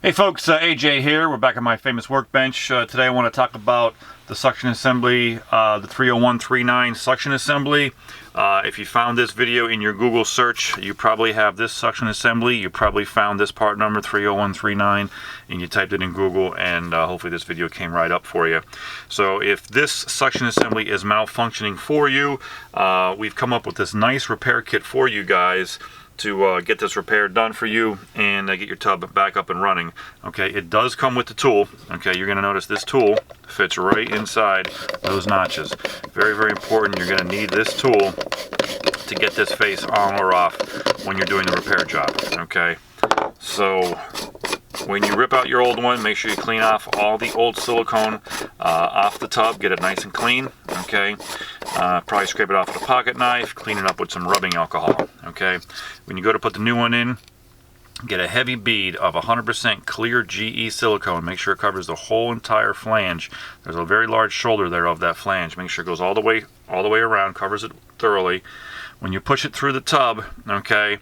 Hey folks, AJ here. We're back at my famous workbench. Today I want to talk about the suction assembly, the 30139 suction assembly. If you found this video in your Google search, you probably have this suction assembly. You probably found this part number 30139 and you typed it in Google, and hopefully this video came right up for you. So if this suction assembly is malfunctioning for you, we've come up with this nice repair kit for you guys to get this repair done for you and get your tub back up and running. Okay, it does come with the tool. Okay, you're going to notice this tool fits right inside those notches. Very, very important. You're going to need this tool to get this face on or off when you're doing the repair job. Okay, so when you rip out your old one, make sure you clean off all the old silicone off the tub. Get it nice and clean. Okay, probably scrape it off with a pocket knife, clean it up with some rubbing alcohol. Okay, when you go to put the new one in, get a heavy bead of 100% clear GE silicone. Make sure it covers the whole entire flange. There's a very large shoulder there of that flange. Make sure it goes all the way around, covers it thoroughly. When you push it through the tub, okay,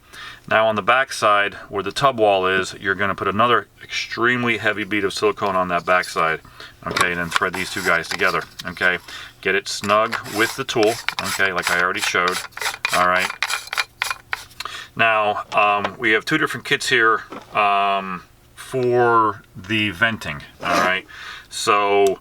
now on the back side where the tub wall is, you're going to put another extremely heavy bead of silicone on that back side. Okay, and then thread these two guys together. Okay, get it snug with the tool. Okay, like I already showed. All right. Now we have two different kits here for the venting. All right, so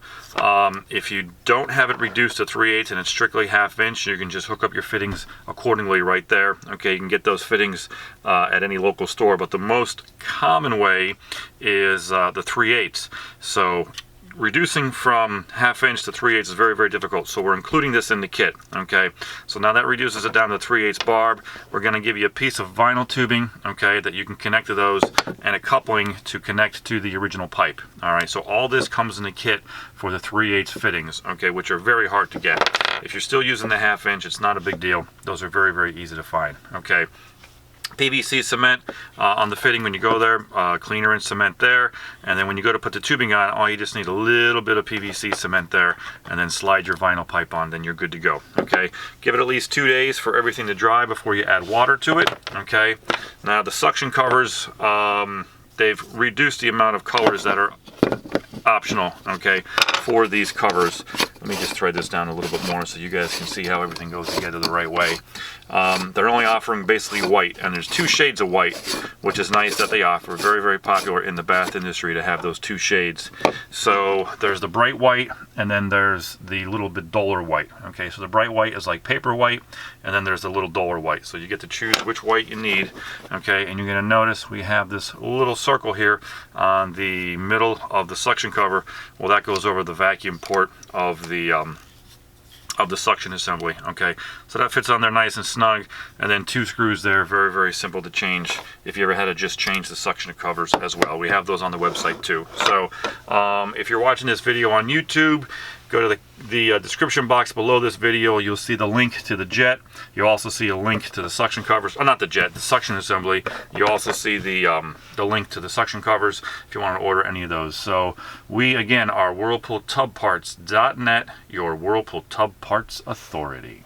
if you don't have it reduced to 3/8 and it's strictly 1/2 inch, you can just hook up your fittings accordingly right there. Okay, you can get those fittings at any local store, but the most common way is the 3/8. So reducing from 1/2 inch to 3/8 is very, very difficult, so we're including this in the kit. Okay, so now that reduces it down to 3/8 barb. We're going to give you a piece of vinyl tubing, okay, that you can connect to those, and a coupling to connect to the original pipe. All right, so all this comes in the kit for the 3/8 fittings, okay, which are very hard to get. If you're still using the 1/2 inch, it's not a big deal. Those are very, very easy to find. Okay, PVC cement on the fitting when you go there, cleaner and cement there, and then when you go to put the tubing on, all you just need a little bit of PVC cement there, and then slide your vinyl pipe on, then you're good to go. Okay, give it at least 2 days for everything to dry before you add water to it. Okay, now the suction covers, they've reduced the amount of colors that are optional, okay, for these covers. Let me just thread this down a little bit more so you guys can see how everything goes together the right way. They're only offering basically white, and there's 2 shades of white, which is nice that they offer. Very, very popular in the bath industry to have those 2 shades. So there's the bright white, and then there's the little bit duller white. Okay, so the bright white is like paper white, and then there's the little duller white. So you get to choose which white you need. Okay, and you're going to notice we have this little circle here on the middle of the suction cover. Well, that goes over the vacuum port of the suction assembly. Okay, so that fits on there nice and snug, and then 2 screws there. Very, very simple to change if you ever had to just change the suction covers as well. We have those on the website too. So if you're watching this video on YouTube, go to the description box below this video. You'll see the link to the jet. You'll also see a link to the suction covers. Oh, not the jet, the suction assembly. You'll also see the link to the suction covers if you want to order any of those. So we, again, are WhirlpoolTubParts.net, your Whirlpool Tub Parts authority.